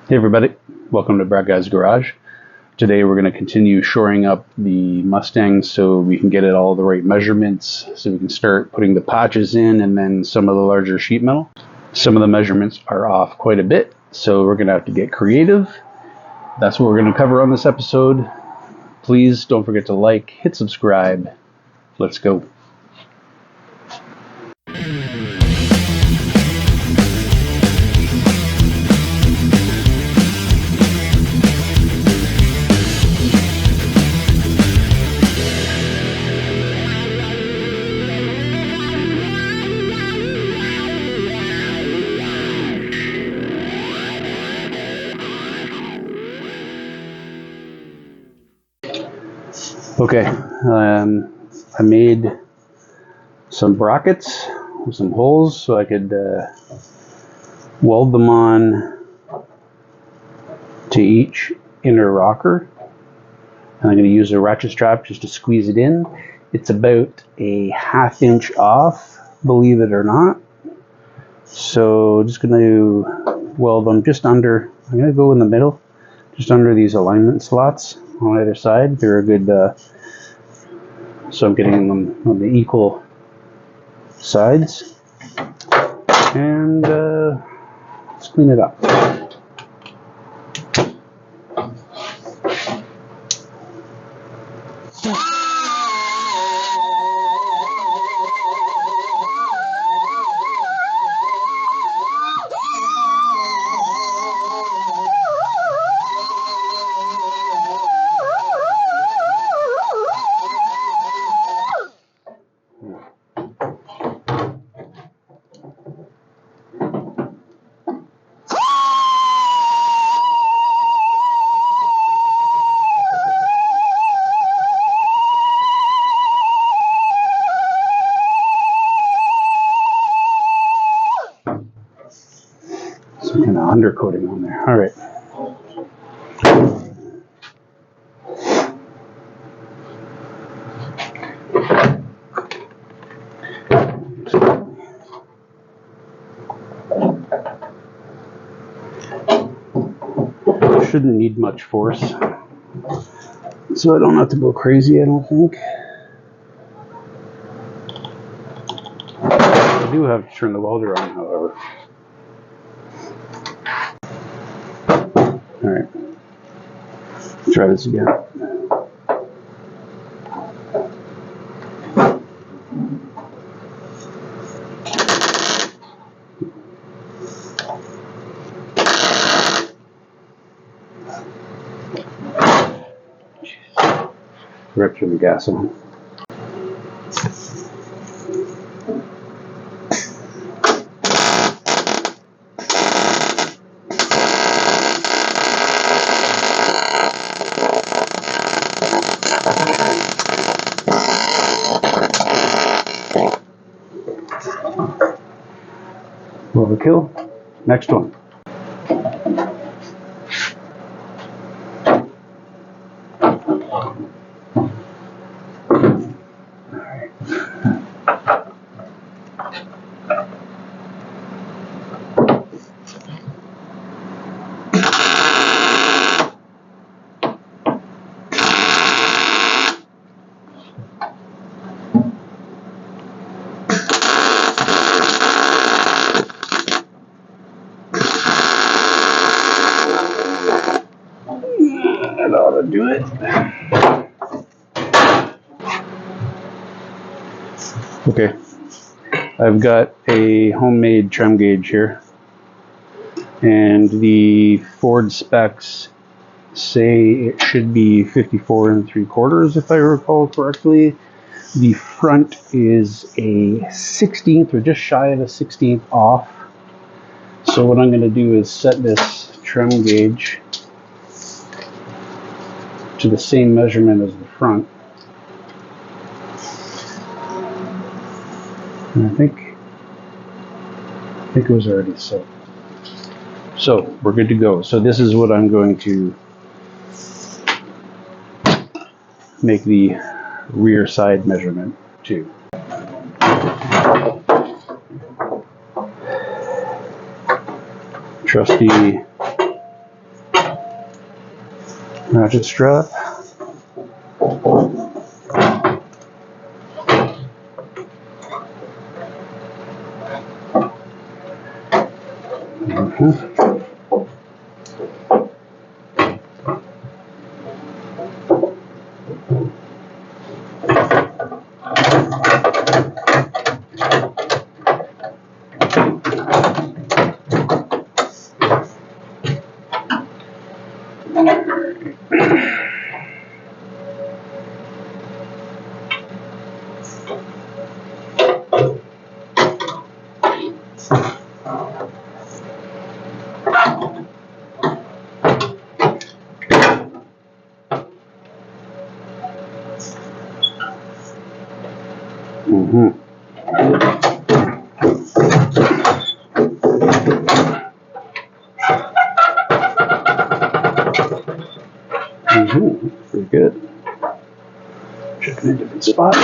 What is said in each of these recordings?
Hey everybody, welcome to Bradguy's Garage. Today we're going to continue shoring up the Mustang so we can get it all the right measurements, so we can start putting the patches in and then some of the larger sheet metal. Some of the measurements are off quite a bit, so we're going to have to get creative. That's what we're going to cover on this episode. Please don't forget to like, hit subscribe. Let's go. Okay, I made some brackets with some holes so I could weld them on to each inner rocker. And I'm going to use a ratchet strap just to squeeze it in. It's about a 1/2 inch off, believe it or not. So just going to weld them just under, I'm going to go in the middle, just under these alignment slots on either side. They're a good, so I'm getting them on the equal sides. And let's clean it up. Some kind of undercoating on there. All right. Shouldn't need much force, so I don't have to go crazy, I don't think. I do have to turn the welder on, however. Alright, try this again. Right through the gas on. Overkill. Next one. That ought to do it. Okay, I've got a homemade trim gauge here, and the Ford specs say it should be 54 3/4 if I recall correctly. The front is a 16th or just shy of a 16th off. So what I'm going to do is set this trim gauge to the same measurement as the front. And I think it was already set. So we're good to go. So this is what I'm going to make the rear side measurement to. Trusty ratchet strap. Pretty good. Checking a different spot.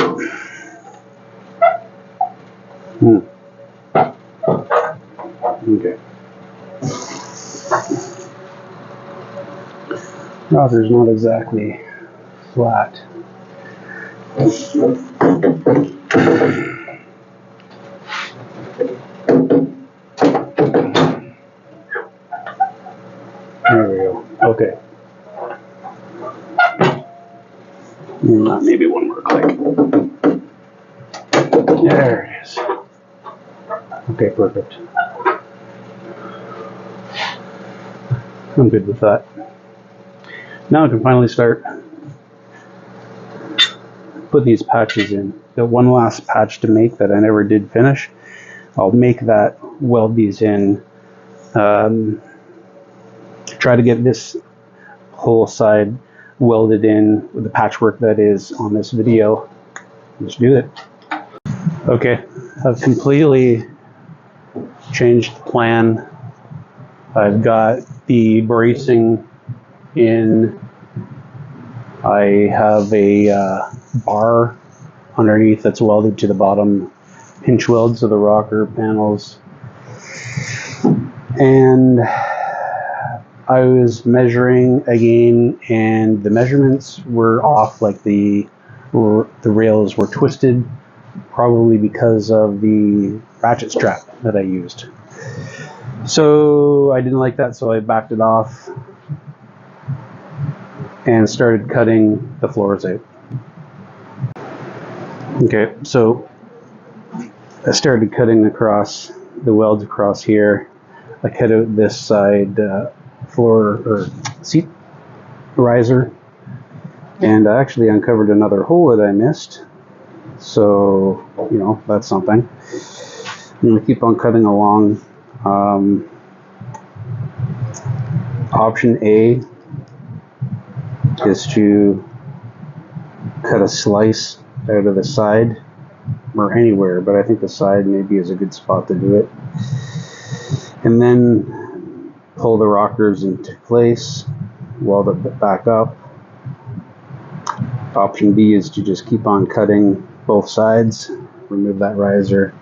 Okay. Rotor's not exactly flat. There we go. Okay. Maybe one more click. There it is. Okay, perfect. I'm good with that. Now I can finally start put these patches in. Got one last patch to make that I never did finish. I'll make that, weld these in, try to get this whole side welded in with the patchwork that is on this video. Let's do it. Okay, I've completely changed the plan. I've got the bracing in. I have a bar underneath that's welded to the bottom pinch welds of the rocker panels. And I was measuring again, and the measurements were off, like the rails were twisted, probably because of the ratchet strap that I used. So I didn't like that, so I backed it off and started cutting the floors out. Okay, so I started cutting across the welds across here. I cut out this side floor or seat riser, and I actually uncovered another hole that I missed. So, you know, that's something. I'm going to keep on cutting along. Option A is to cut a slice out of the side, or anywhere, but I think the side maybe is a good spot to do it. And then pull the rockers into place, weld it back up. Option B is to just keep on cutting both sides, remove that riser,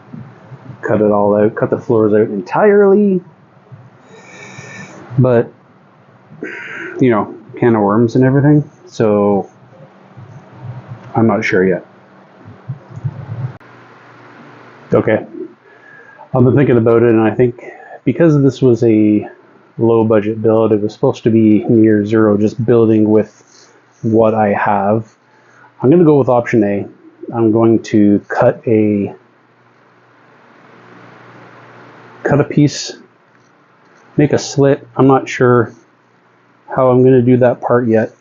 cut it all out, cut the floors out entirely. But, you know, can of worms and everything, so I'm not sure yet. Okay, I've been thinking about it, and I think because this was a low budget build, it was supposed to be near zero, just building with what I have. I'm going to go with option A. I'm going to cut a piece, make a slit. I'm not sure how I'm going to do that part yet,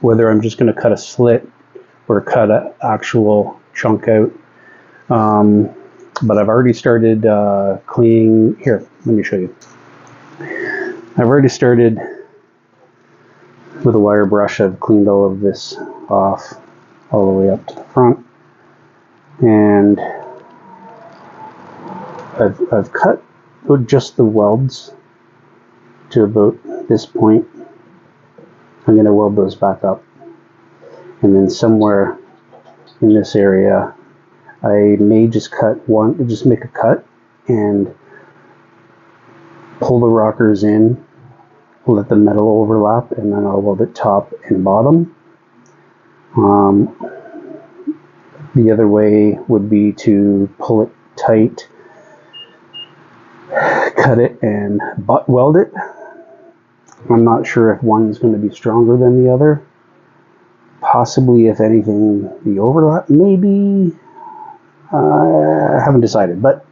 whether I'm just going to cut a slit or cut an actual chunk out. But I've already started cleaning. Here, let me show you. I've already started with a wire brush. I've cleaned all of this off all the way up to the front, and I've cut just the welds to about this point. I'm going to weld those back up, and then somewhere in this area I may just make a cut and pull the rockers in let the metal overlap, and then I'll weld it top and bottom. The other way would be to pull it tight, cut it, and butt weld it. I'm not sure if one's going to be stronger than the other. Possibly, if anything, the overlap, maybe. I haven't decided, but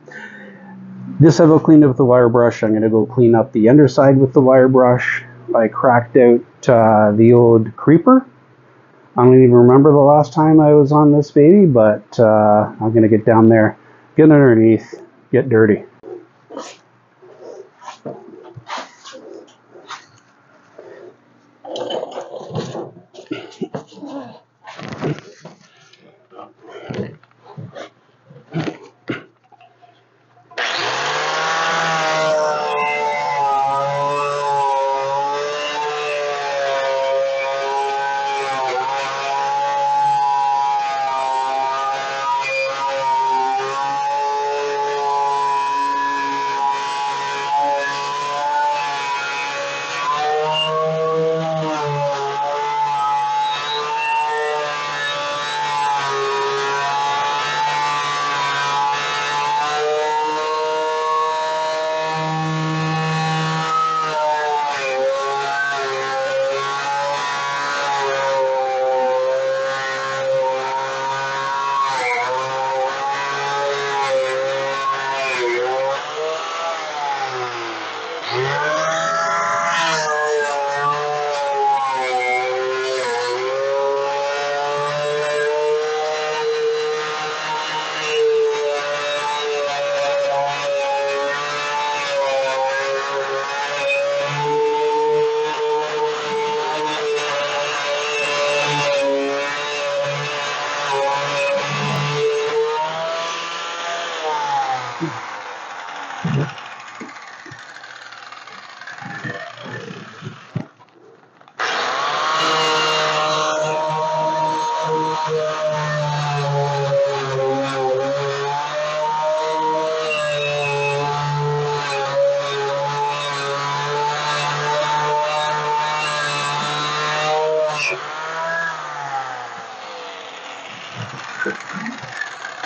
this I've all cleaned up with the wire brush. I'm going to go clean up the underside with the wire brush. I cracked out the old creeper. I don't even remember the last time I was on this baby, but I'm going to get down there, get underneath, get dirty.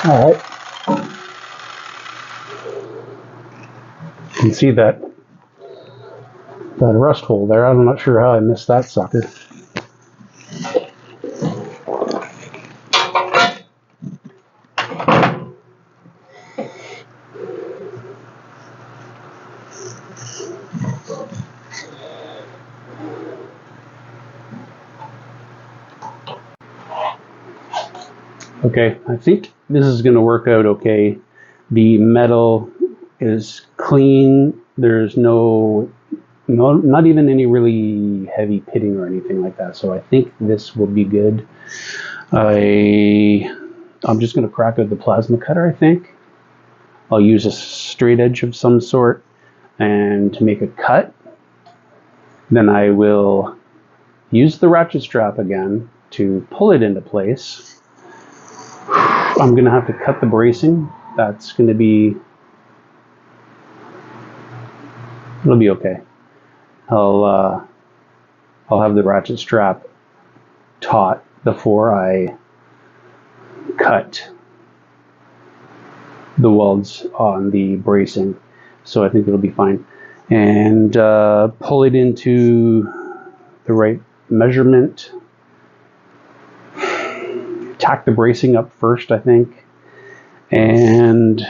All right. You can see that rust hole there. I'm not sure how I missed that sucker. Okay, I think this is going to work out okay. The metal is clean. There's not even any really heavy pitting or anything like that. So I think this will be good. I'm just going to crack out the plasma cutter, I think. I'll use a straight edge of some sort and to make a cut. Then I will use the ratchet strap again to pull it into place. I'm going to have to cut the bracing. That's going to be, it'll be okay. I'll have the ratchet strap taut before I cut the welds on the bracing. So I think it'll be fine. And pull it into the right measurement. Tack the bracing up first, I think, and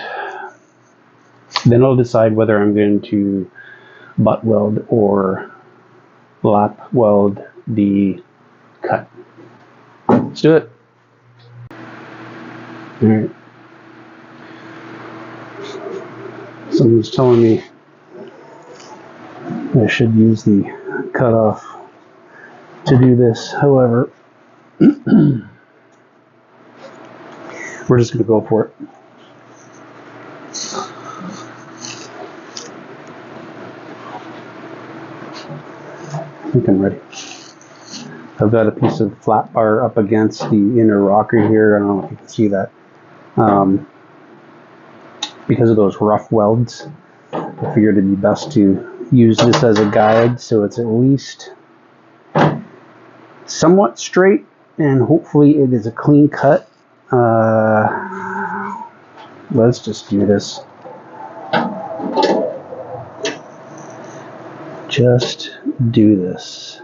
then I'll decide whether I'm going to butt weld or lap weld the cut. Let's do it. All right. Someone's telling me I should use the cutoff to do this. However, we're just going to go for it. I think I'm ready. I've got a piece of flat bar up against the inner rocker here. I don't know if you can see that. Because of those rough welds, I figured it'd be best to use this as a guide so it's at least somewhat straight, and hopefully it is a clean cut. Let's just do this. Just do this.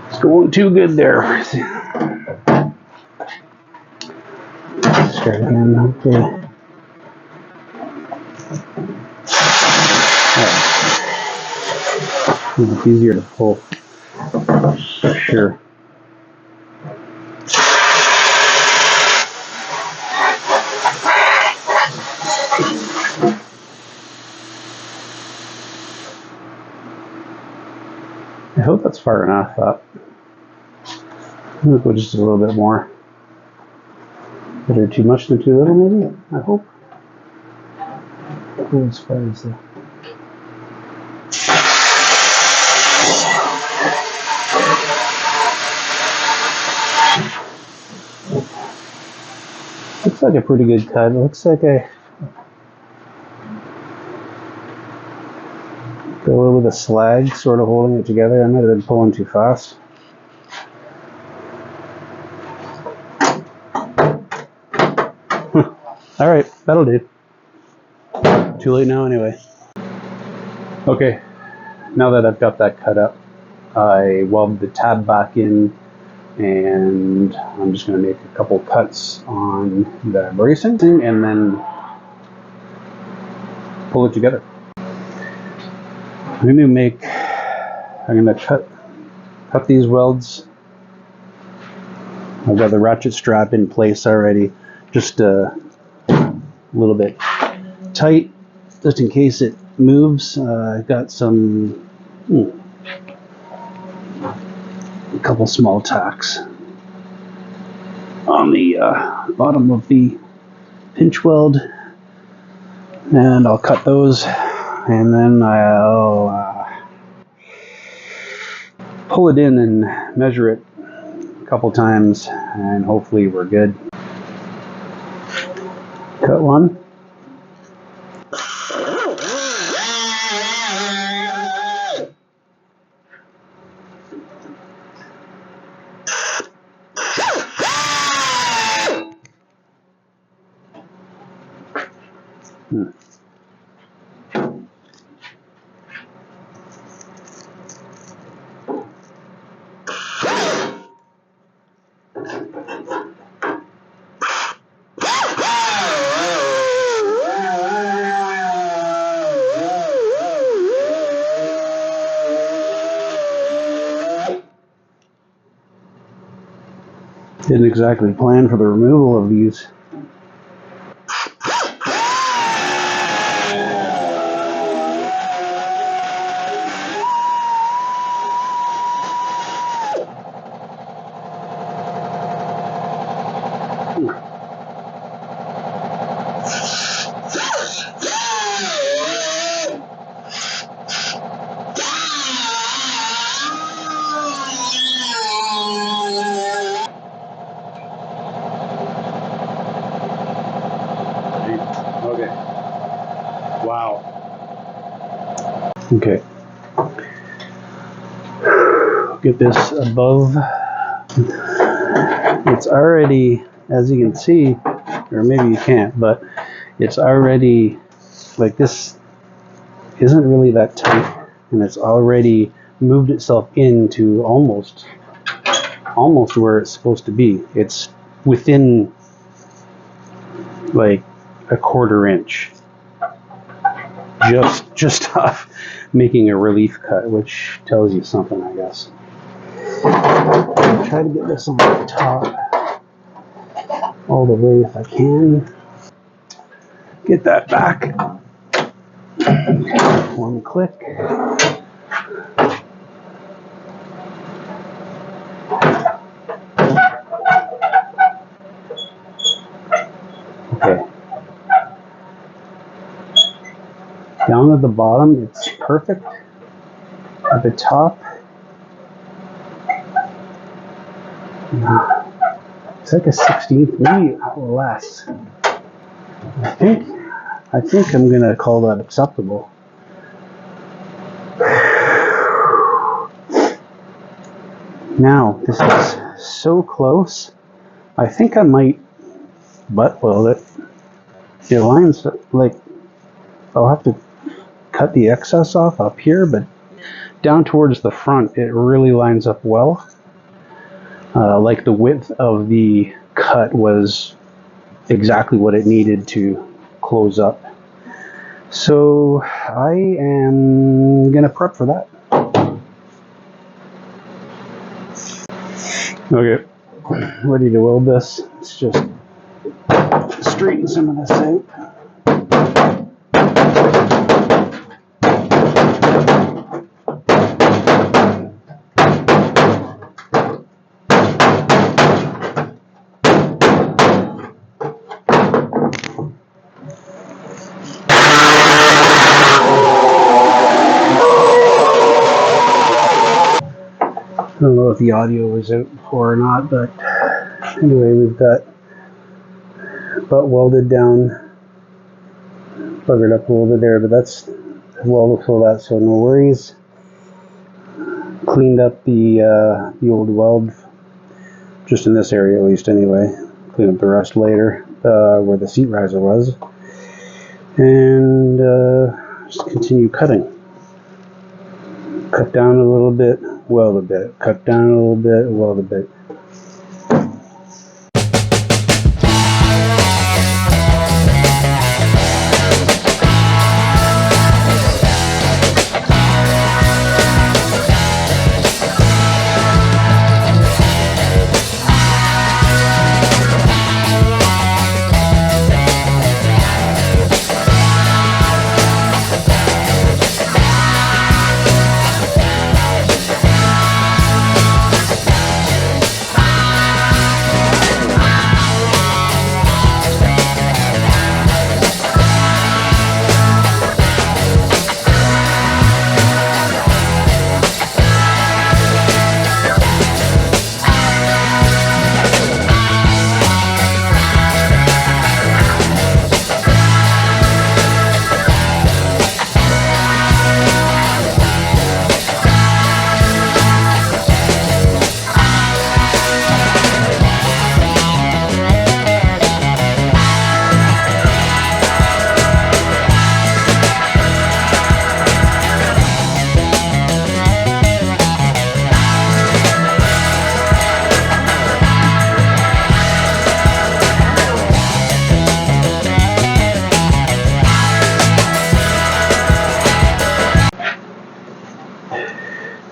It's going too good there. Start again. Okay. It's easier to pull. For sure. I hope that's far enough up. I'm gonna go just a little bit more. Better too much than too little, maybe? I hope. Go as far as the... Looks like a pretty good cut. It looks like I got a little bit of slag sort of holding it together. I might have been pulling too fast. All right, that'll do. Too late now anyway. Okay, now that I've got that cut up, I welded the tab back in, and I'm just going to make a couple cuts on the bracing and then pull it together. I'm going to cut these welds. I've got the ratchet strap in place already, just a little bit tight, just in case it moves. I've got a couple small tacks on the bottom of the pinch weld, and I'll cut those, and then I'll pull it in and measure it a couple times, and hopefully we're good. Cut one. Didn't exactly plan for the removal of these. Okay. Wow. Okay. Get this above. It's already, as you can see, or maybe you can't, but it's already, like, this isn't really that tight, and it's already moved itself into almost where it's supposed to be. It's within like a 1/4 inch, just off making a relief cut, which tells you something, I guess. I'll try to get this on the top all the way if I can. Get that back. one click. Okay. Down at the bottom, it's perfect. At the top, it's like a 16th, maybe less. I think I'm gonna call that acceptable. Now, this is so close. I think I might butt weld it. It lines like, I'll have to cut the excess off up here, but down towards the front, it really lines up well. Like the width of the cut was exactly what it needed to close up. So I am gonna prep for that. Okay, ready to weld this. Let's just straighten some of this out. I don't know if the audio was out before or not, but anyway, we've got butt welded down, buggered up a little bit there, but that's welded for that, so no worries. Cleaned up the old weld, just in this area at least anyway. Clean up the rest later, where the seat riser was, and just continue cutting. Cut down a little bit, weld a bit, cut down a little bit, weld a bit.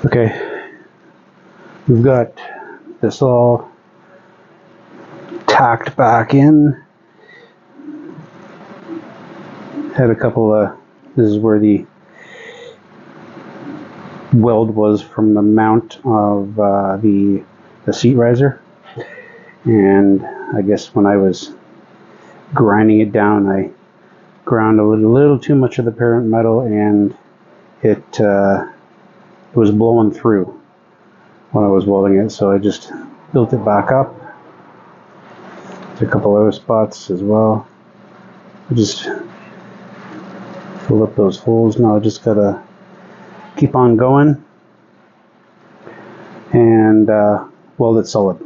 Okay, we've got this all tacked back in. Had a couple of, this is where the weld was from the mount of the seat riser, and I guess when I was grinding it down, I ground a little too much of the parent metal, and it was blowing through when I was welding it, so I just built it back up. There's a couple other spots as well. I just filled up those holes. Now I just gotta keep on going and weld it solid.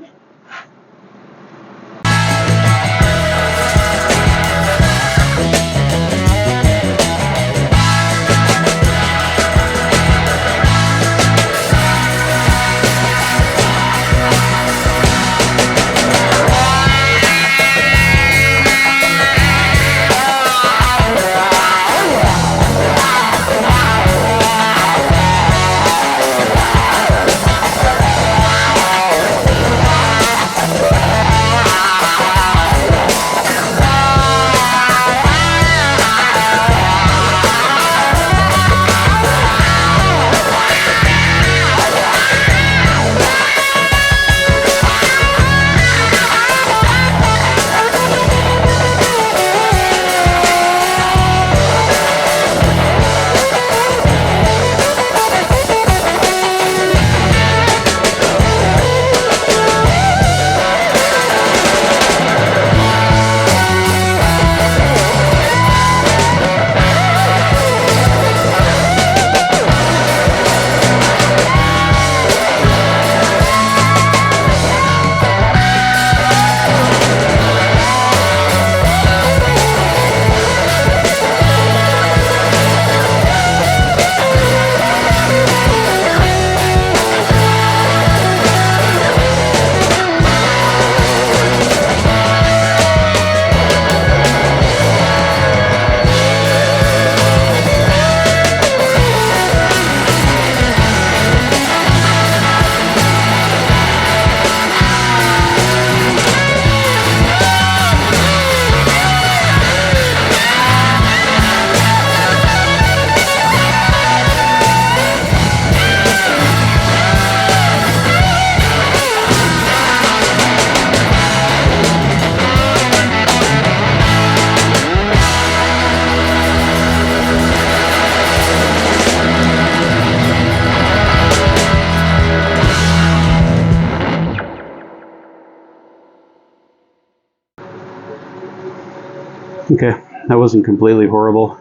Okay, that wasn't completely horrible.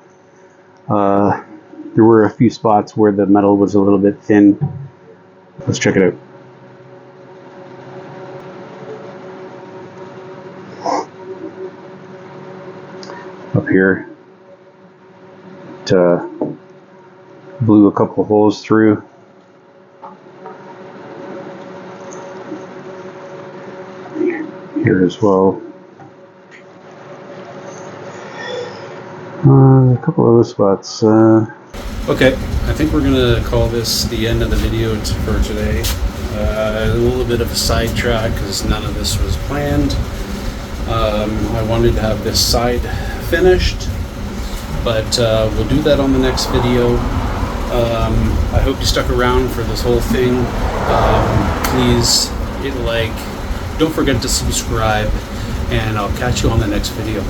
There were a few spots where the metal was a little bit thin. Let's check it out. Up here, it blew a couple of holes through. Here as well. A couple of those spots. Okay, I think we're gonna call this the end of the video for today. A little bit of a sidetrack because none of this was planned. I wanted to have this side finished, but we'll do that on the next video. I hope you stuck around for this whole thing. Please hit like, don't forget to subscribe, and I'll catch you on the next video.